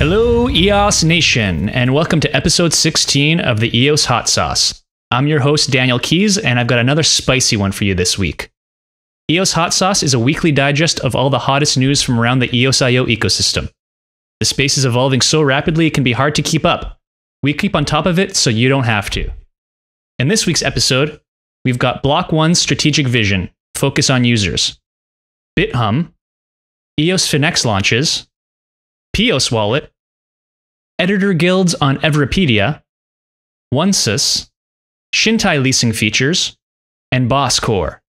Hello, EOS Nation, and welcome to episode 16 of the EOS Hot Sauce. I'm your host, Daniel Keys, and I've got another spicy one for you this week. EOS Hot Sauce is a weekly digest of all the hottest news from around the EOSIO ecosystem. The space is evolving so rapidly it can be hard to keep up. We keep on top of it so you don't have to. In this week's episode, we've got Block One's strategic vision, focus on users, BitHum, EOS X launches, PEOs Wallet, editor guilds on Everpedia, OneSys, Shinty leasing features, and Boss Core.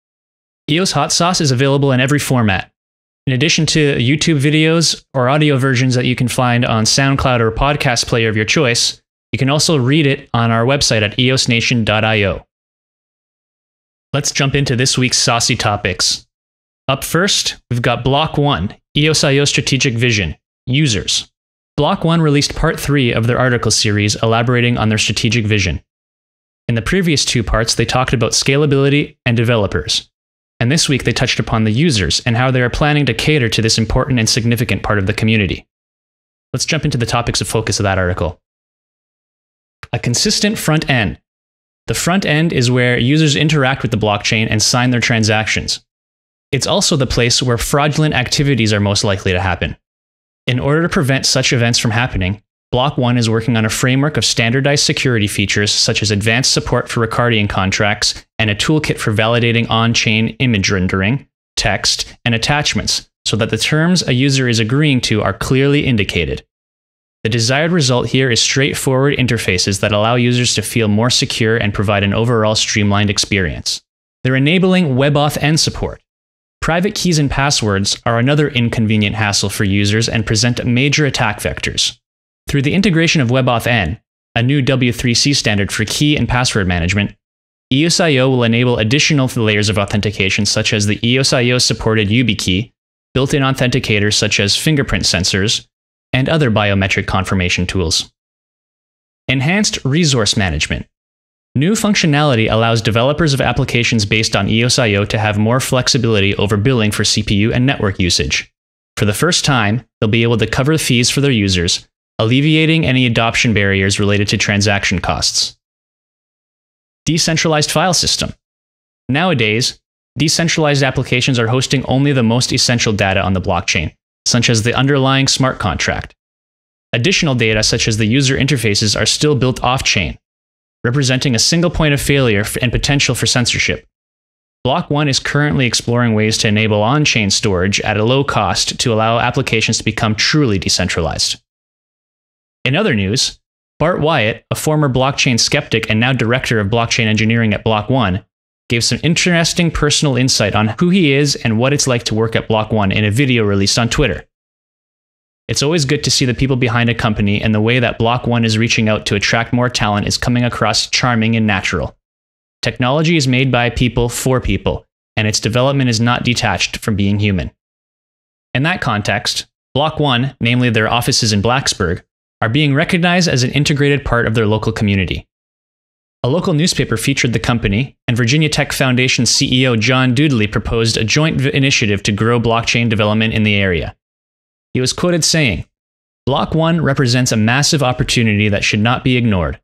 EOS Hot Sauce is available in every format. In addition to YouTube videos or audio versions that you can find on SoundCloud or podcast player of your choice, you can also read it on our website at eosnation.io. Let's jump into this week's saucy topics. Up first, we've got Block One, EOSIO strategic vision, users. Block One released part 3 of their article series elaborating on their strategic vision. In the previous 2 parts, they talked about scalability and developers. And this week, they touched upon the users and how they are planning to cater to this important and significant part of the community. Let's jump into the topics of focus of that article. A consistent front end. The front end is where users interact with the blockchain and sign their transactions. It's also the place where fraudulent activities are most likely to happen. In order to prevent such events from happening, Block One is working on a framework of standardized security features such as advanced support for Ricardian contracts and a toolkit for validating on-chain image rendering, text, and attachments so that the terms a user is agreeing to are clearly indicated. The desired result here is straightforward interfaces that allow users to feel more secure and provide an overall streamlined experience. They're enabling WebAuthn support. Private keys and passwords are another inconvenient hassle for users and present major attack vectors. Through the integration of WebAuthn, a new W3C standard for key and password management, EOSIO will enable additional layers of authentication such as the EOSIO-supported YubiKey, built-in authenticators such as fingerprint sensors, and other biometric confirmation tools. Enhanced resource management. New functionality allows developers of applications based on EOSIO to have more flexibility over billing for CPU and network usage. For the first time, they'll be able to cover fees for their users, alleviating any adoption barriers related to transaction costs. Decentralized file system. Nowadays, decentralized applications are hosting only the most essential data on the blockchain, such as the underlying smart contract. Additional data, such as the user interfaces, are still built off-chain, representing a single point of failure and potential for censorship. Block One is currently exploring ways to enable on-chain storage at a low cost to allow applications to become truly decentralized. In other news, Bart Wyatt, a former blockchain skeptic and now director of blockchain engineering at Block One, gave some interesting personal insight on who he is and what it's like to work at Block One in a video released on Twitter. It's always good to see the people behind a company, and the way that Block One is reaching out to attract more talent is coming across charming and natural. Technology is made by people for people, and its development is not detached from being human. In that context, Block One, namely their offices in Blacksburg, are being recognized as an integrated part of their local community. A local newspaper featured the company, and Virginia Tech Foundation CEO John Doodley proposed a joint initiative to grow blockchain development in the area. He was quoted saying, "Block One represents a massive opportunity that should not be ignored.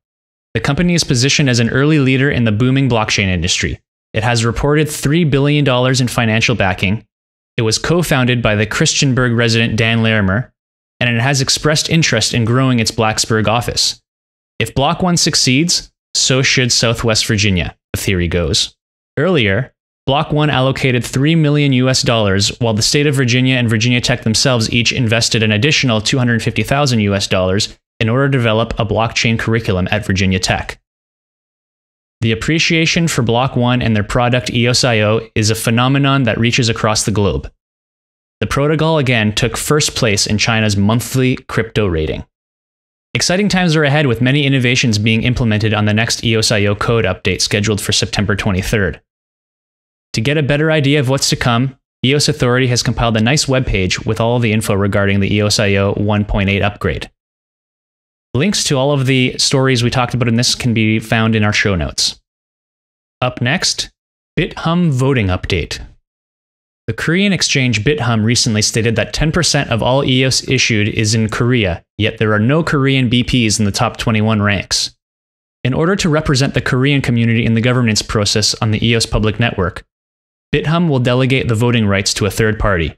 The company is positioned as an early leader in the booming blockchain industry. It has reported $3 billion in financial backing. It was co-founded by the Christiansburg resident Dan Larimer, and it has expressed interest in growing its Blacksburg office. If Block One succeeds, so should Southwest Virginia," the theory goes. Earlier, Block One allocated $3 million while the state of Virginia and Virginia Tech themselves each invested an additional $250,000 in order to develop a blockchain curriculum at Virginia Tech. The appreciation for Block One and their product EOSIO is a phenomenon that reaches across the globe. The protocol again took first place in China's monthly crypto rating. Exciting times are ahead with many innovations being implemented on the next EOSIO code update scheduled for September 23rd. To get a better idea of what's to come, EOS Authority has compiled a nice webpage with all the info regarding the EOSIO 1.8 upgrade. Links to all of the stories we talked about in this can be found in our show notes. Up next, BitHum Voting update. The Korean exchange BitHum recently stated that 10% of all EOS issued is in Korea, yet there are no Korean BPs in the top 21 ranks. In order to represent the Korean community in the governance process on the EOS public network, BitHum will delegate the voting rights to a third party.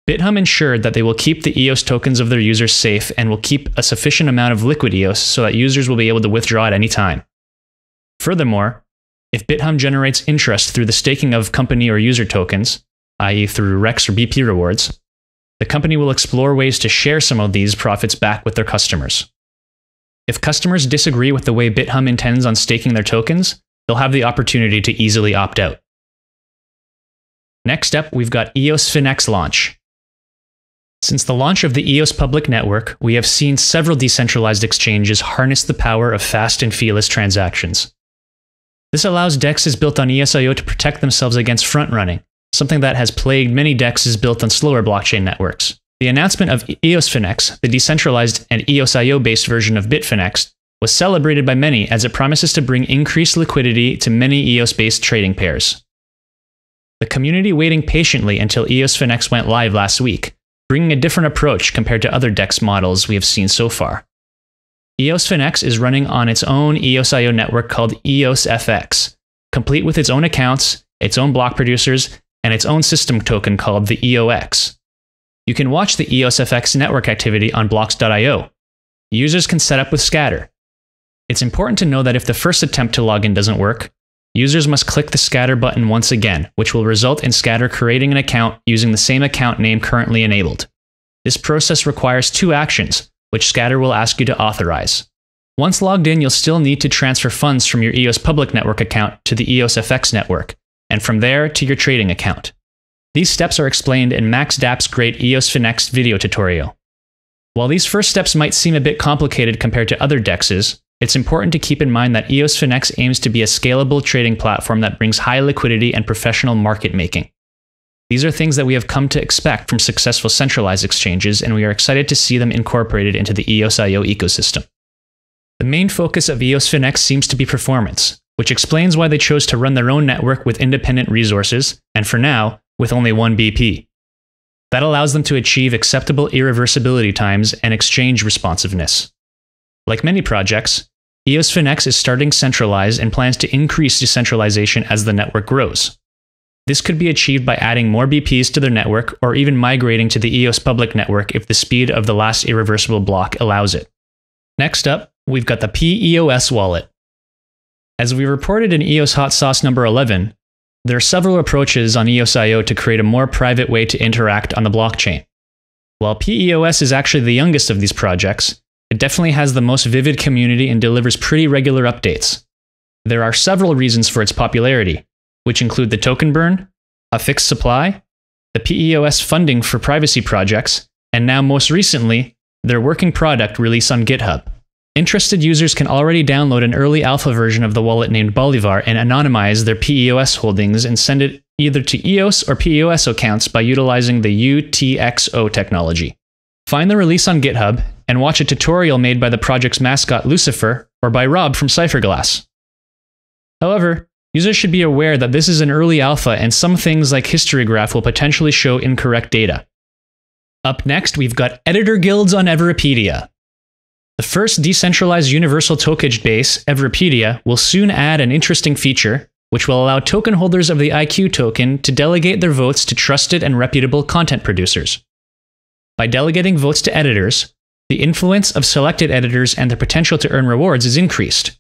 BitHum ensured that they will keep the EOS tokens of their users safe and will keep a sufficient amount of liquid EOS so that users will be able to withdraw at any time. Furthermore, if BitHum generates interest through the staking of company or user tokens, i.e. through REX or BP rewards, the company will explore ways to share some of these profits back with their customers. If customers disagree with the way BitHum intends on staking their tokens, they'll have the opportunity to easily opt out. Next up, we've got EOS X Launch. Since the launch of the EOS public network, we have seen several decentralized exchanges harness the power of fast and feeless transactions. This allows DEXs built on EOSIO to protect themselves against front-running, something that has plagued many DEXs built on slower blockchain networks. The announcement of EOS X, the decentralized and EOSIO-based version of Bitfinex, was celebrated by many as it promises to bring increased liquidity to many EOS-based trading pairs. The community waiting patiently until EOS X went live last week, bringing a different approach compared to other DEX models we have seen so far. EOS X is running on its own EOSIO network called EOS FX, complete with its own accounts, its own block producers, and its own system token called the EOX. You can watch the EOS FX network activity on blocks.io. Users can set up with scatter. It's important to know that if the first attempt to log in doesn't work, users must click the scatter button once again, which will result in scatter creating an account using the same account name currently enabled. This process requires two actions, which scatter will ask you to authorize. Once logged in, you'll still need to transfer funds from your EOS public network account to the EOS FX network, and from there to your trading account. These steps are explained in Max Dapp's great EOS X video tutorial. While these first steps might seem a bit complicated compared to other DEXs, it's important to keep in mind that EOS X aims to be a scalable trading platform that brings high liquidity and professional market making. These are things that we have come to expect from successful centralized exchanges, and we are excited to see them incorporated into the EOSIO ecosystem. The main focus of EOS X seems to be performance, which explains why they chose to run their own network with independent resources, and for now, with only one BP. That allows them to achieve acceptable irreversibility times and exchange responsiveness. Like many projects, EOS X is starting centralized and plans to increase decentralization as the network grows. This could be achieved by adding more BPs to their network or even migrating to the EOS public network if the speed of the last irreversible block allows it. Next up, we've got the PEOs Wallet. As we reported in EOS Hot Sauce number 11, there are several approaches on EOSIO to create a more private way to interact on the blockchain. While PEOS is actually the youngest of these projects, it definitely has the most vivid community and delivers pretty regular updates. There are several reasons for its popularity, which include the token burn, a fixed supply, the PEOS funding for privacy projects, and now most recently, their working product release on GitHub. Interested users can already download an early alpha version of the wallet named Bolivar and anonymize their PEOS holdings and send it either to EOS or PEOS accounts by utilizing the UTXO technology. Find the release on GitHub and watch a tutorial made by the project's mascot Lucifer or by Rob from Cypherglass. However, users should be aware that this is an early alpha and some things like History Graph will potentially show incorrect data. Up next, we've got editor guilds on Everpedia. The first decentralized universal tokenage base, Everpedia, will soon add an interesting feature, which will allow token holders of the IQ token to delegate their votes to trusted and reputable content producers. By delegating votes to editors, the influence of selected editors and their potential to earn rewards is increased.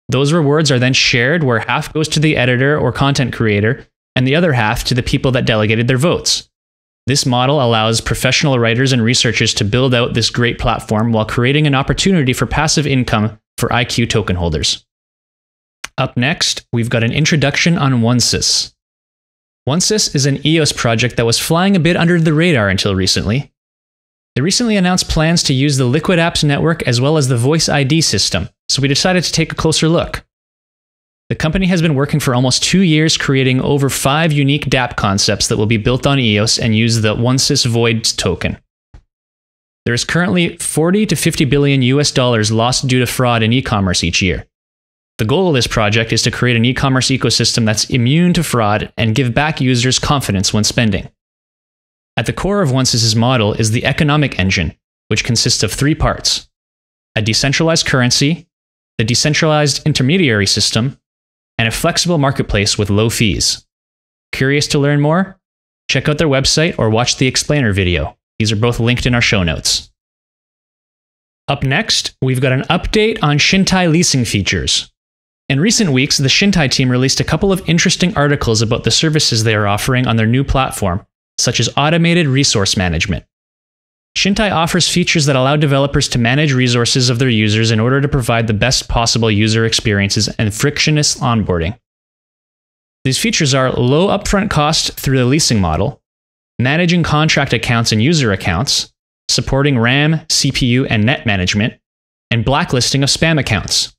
Those rewards are then shared where half goes to the editor or content creator, and the other half to the people that delegated their votes. This model allows professional writers and researchers to build out this great platform while creating an opportunity for passive income for IQ token holders. Up next, we've got an introduction on OneSys. OneSys is an EOS project that was flying a bit under the radar until recently. They recently announced plans to use the Liquid Apps network as well as the Voice ID system, so we decided to take a closer look. The company has been working for almost 2 years creating over 5 unique dApp concepts that will be built on EOS and use the OneSys Void token. There is currently $40 to $50 billion lost due to fraud in e-commerce each year. The goal of this project is to create an e-commerce ecosystem that's immune to fraud and give back users confidence when spending. At the core of OneSys's model is the economic engine, which consists of 3 parts: a decentralized currency, the decentralized intermediary system, and a flexible marketplace with low fees. Curious to learn more? Check out their website or watch the explainer video. These are both linked in our show notes. Up next, we've got an update on Shinty leasing features. In recent weeks, the Shinty team released a couple of interesting articles about the services they are offering on their new platform, such as automated resource management. Shinty offers features that allow developers to manage resources of their users in order to provide the best possible user experiences and frictionless onboarding. These features are low upfront cost through the leasing model, managing contract accounts and user accounts, supporting RAM, CPU, and net management, and blacklisting of spam accounts.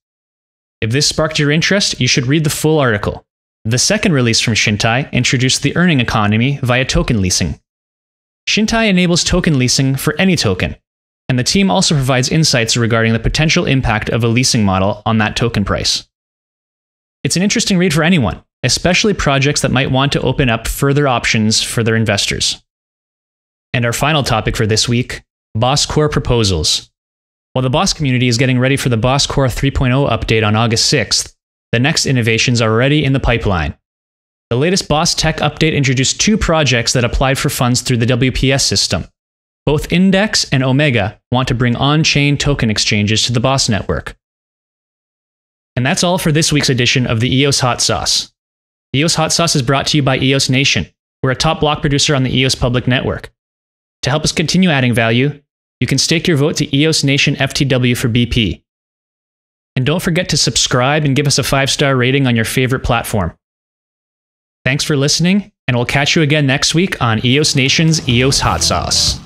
If this sparked your interest, you should read the full article. The second release from Shinty introduced the earning economy via token leasing. Shinty enables token leasing for any token, and the team also provides insights regarding the potential impact of a leasing model on that token price. It's an interesting read for anyone, especially projects that might want to open up further options for their investors. And our final topic for this week, Boss Core proposals. While the Boss community is getting ready for the Boss Core 3.0 update on August 6th, the next innovations are already in the pipeline. The latest Boss Tech update introduced 2 projects that applied for funds through the WPS system. Both Index and Omega want to bring on-chain token exchanges to the Boss network. And that's all for this week's edition of the EOS Hot Sauce. EOS Hot Sauce is brought to you by EOS Nation. We're a top block producer on the EOS public network. To help us continue adding value, you can stake your vote to EOS Nation FTW for BP. And don't forget to subscribe and give us a 5-star rating on your favorite platform. Thanks for listening, and we'll catch you again next week on EOS Nation's EOS Hot Sauce.